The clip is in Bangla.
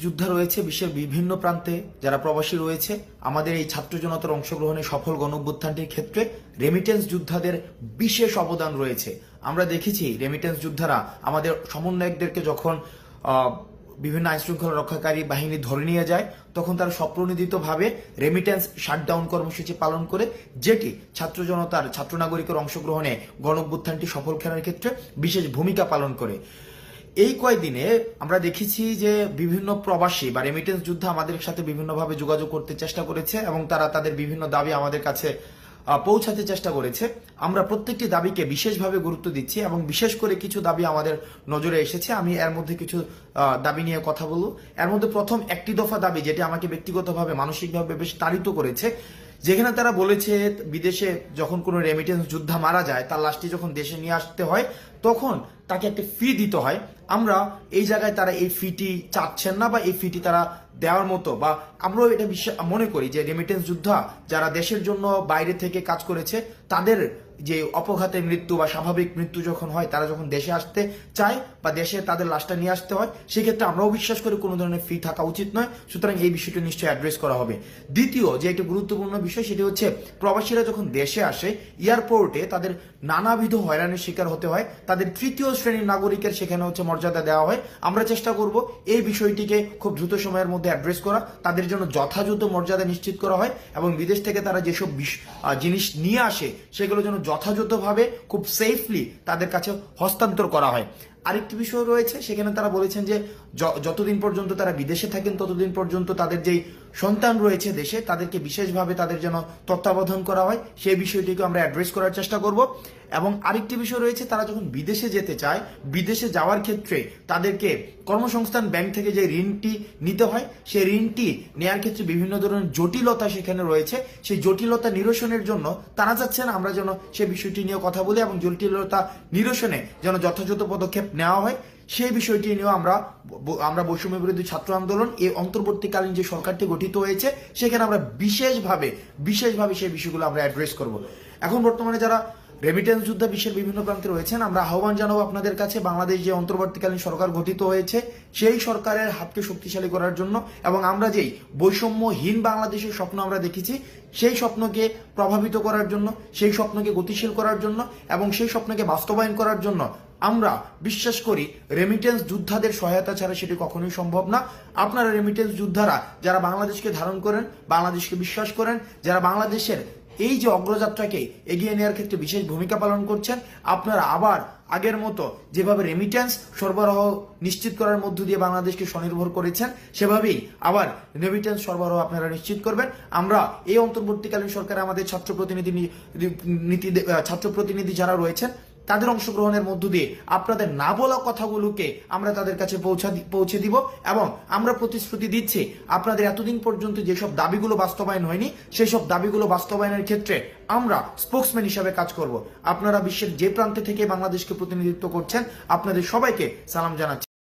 যোদ্ধা রয়েছে বিশ্বের বিভিন্ন প্রান্তে, যারা প্রবাসী রয়েছে, আমাদের এই ছাত্র জনতার অংশগ্রহণে সফল গণঅভ্যুত্থানটির ক্ষেত্রে রেমিটেন্স যোদ্ধাদের বিশেষ অবদান রয়েছে। আমরা দেখেছি রেমিটেন্স যোদ্ধারা আমাদের সমন্বয়কদেরকে যখন বিভিন্ন আইনশৃঙ্খলা রক্ষাকারী বাহিনী ধরে নিয়ে যায়, তখন তারা স্বপ্রণোদিতভাবে রেমিটেন্স শাটডাউন কর্মসূচি পালন করে, যেটি ছাত্র জনতার, ছাত্র নাগরিকের অংশগ্রহণে গণঅভ্যুত্থানটি সফল করার ক্ষেত্রে বিশেষ ভূমিকা পালন করে। এই কয়েকদিনে আমরা দেখেছি যে বিভিন্ন প্রবাসী বা রেমিটেন্স যোদ্ধা আমাদের সাথে বিভিন্নভাবে যোগাযোগ করতে চেষ্টা করেছে এবং তারা তাদের বিভিন্ন দাবি আমাদের কাছে পৌঁছাতে চেষ্টা করেছে। আমরা প্রত্যেকটি দাবিকে বিশেষভাবে গুরুত্ব দিচ্ছি এবং বিশেষ করে কিছু দাবি আমাদের নজরে এসেছে। আমি এর মধ্যে কিছু দাবি নিয়ে কথা বলবো। এর মধ্যে প্রথম একটি দফা দাবি, যেটি আমাকে ব্যক্তিগতভাবে মানসিকভাবে বেশ তাড়িত করেছে, যেখানে তারা বলেছে বিদেশে যখন কোনো রেমিটেন্স যোদ্ধা মারা যায়, তার লাশটি যখন দেশে নিয়ে আসতে হয় তখন তাকে একটা ফি দিতে হয়। আমরা এই জায়গায় তারা এই ফিটি চাচ্ছেন না বা এই ফিটি তারা দেওয়ার মতো, বা আমরাও এটা মনে করি যে রেমিটেন্স যোদ্ধা যারা দেশের জন্য বাইরে থেকে কাজ করেছে, তাদের যে অপঘাতে মৃত্যু বা স্বাভাবিক মৃত্যু যখন হয়, তারা যখন দেশে আসতে চায় বা দেশে তাদের লাশটা নিয়ে আসতে হয়, সেক্ষেত্রে আমরাও বিশ্বাস করি কোনো ধরনের ফি থাকা উচিত নয়। সুতরাং এই বিষয়টি নিশ্চয়ই অ্যাড্রেস করা হবে। দ্বিতীয় যে একটি গুরুত্বপূর্ণ বিষয়, সেটি হচ্ছে প্রবাসীরা যখন দেশে আসে, এয়ারপোর্টে তাদের নানাবিধ হয়রানির শিকার হতে হয়। তাদের তৃতীয় শ্রেণীর নাগরিকের সেখানে হচ্ছে মর্যাদা দেওয়া হয়। আমরা চেষ্টা করব এই বিষয়টিকে খুব দ্রুত সময়ের মধ্যে অ্যাড্রেস করা, তাদের জন্য যথাযথ মর্যাদা নিশ্চিত করা হয় এবং বিদেশ থেকে তারা যেসব জিনিস নিয়ে আসে সেগুলো যেন যথাযথভাবে খুব সেফলি তাদের কাছে হস্তান্তর করা হয়। আরেকটি বিষয় রয়েছে, সেখানে তারা বলেছেন যে যতদিন পর্যন্ত তারা বিদেশে থাকেন ততদিন পর্যন্ত তাদের যেই সন্তান রয়েছে দেশে, তাদেরকে বিশেষভাবে তাদের যেন তত্ত্বাবধান করা হয়, সেই বিষয়টিকে আমরা অ্যাড্রেস করার চেষ্টা করব। এবং আরেকটি বিষয় রয়েছে, তারা যখন বিদেশে যেতে চায়, বিদেশে যাওয়ার ক্ষেত্রে তাদেরকে কর্মসংস্থান ব্যাংক থেকে যে ঋণটি নিতে হয়, সেই ঋণটি নেওয়ার ক্ষেত্রে বিভিন্ন ধরনের জটিলতা সেখানে রয়েছে। সেই জটিলতা নিরসনের জন্য তারা চাচ্ছেন আমরা যেন সেই বিষয়টি নিয়ে কথা বলি এবং জটিলতা নিরসনে যেন যথাযথ পদক্ষেপ নেওয়া হয়। সেই বিষয়টি নিয়েও আমরা বৈষম্য বিরোধী ছাত্র আন্দোলন, এই অন্তর্বর্তীকালীন যে সরকারটি গঠিত হয়েছে, সেখানে আমরা বিশেষভাবে সেই বিষয়গুলো আমরা অ্যাড্রেস করব। এখন বর্তমানে যারা রেমিটেন্স যোদ্ধা বিশ্বের বিভিন্ন প্রান্তে রয়েছেন, আমরা আহ্বান জানাবো আপনাদের কাছে, বাংলাদেশ যে অন্তর্বর্তীকালীন সরকার গঠিত হয়েছে, সেই সরকারের হাতকে শক্তিশালী করার জন্য এবং আমরা যেই বৈষম্যহীন বাংলাদেশের স্বপ্ন আমরা দেখেছি, সেই স্বপ্নকে প্রভাবিত করার জন্য, সেই স্বপ্নকে গতিশীল করার জন্য এবং সেই স্বপ্নকে বাস্তবায়ন করার জন্য আমরা বিশ্বাস করি রেমিটেন্স যোদ্ধাদের সহায়তা ছাড়া সেটি কখনোই সম্ভব না। আপনারা রেমিটেন্স যোদ্ধারা যারা বাংলাদেশকে ধারণ করেন, বাংলাদেশকে বিশ্বাস করেন, যারা বাংলাদেশের এই যে অগ্রযাত্রাকে এগিয়ে নেওয়ার ক্ষেত্রে বিশেষ ভূমিকা পালন করছেন, আপনারা আবার আগের মতো যেভাবে রেমিটেন্স সরবরাহ নিশ্চিত করার মধ্য দিয়ে বাংলাদেশকে স্বনির্ভর করেছেন, সেভাবেই আবার রেমিটেন্স সরবরাহ আপনারা নিশ্চিত করবেন। আমরা এই অন্তর্বর্তীকালীন সরকারে আমাদের ছাত্র প্রতিনিধি যারা রয়েছেন, তাদের অংশগ্রহণের মধ্য দিয়ে আপনাদের না বলা কথাগুলোকে আমরা তাদের কাছে পৌঁছে দিব এবং আমরা প্রতিশ্রুতি দিচ্ছি আপনাদের এতদিন পর্যন্ত যেসব দাবিগুলো বাস্তবায়ন হয়নি, সেই সব দাবিগুলো বাস্তবায়নের ক্ষেত্রে আমরা স্পোক্সম্যান হিসাবে কাজ করব। আপনারা বিশ্বের যে প্রান্তে থেকে বাংলাদেশকে প্রতিনিধিত্ব করছেন, আপনাদের সবাইকে সালাম জানাচ্ছি।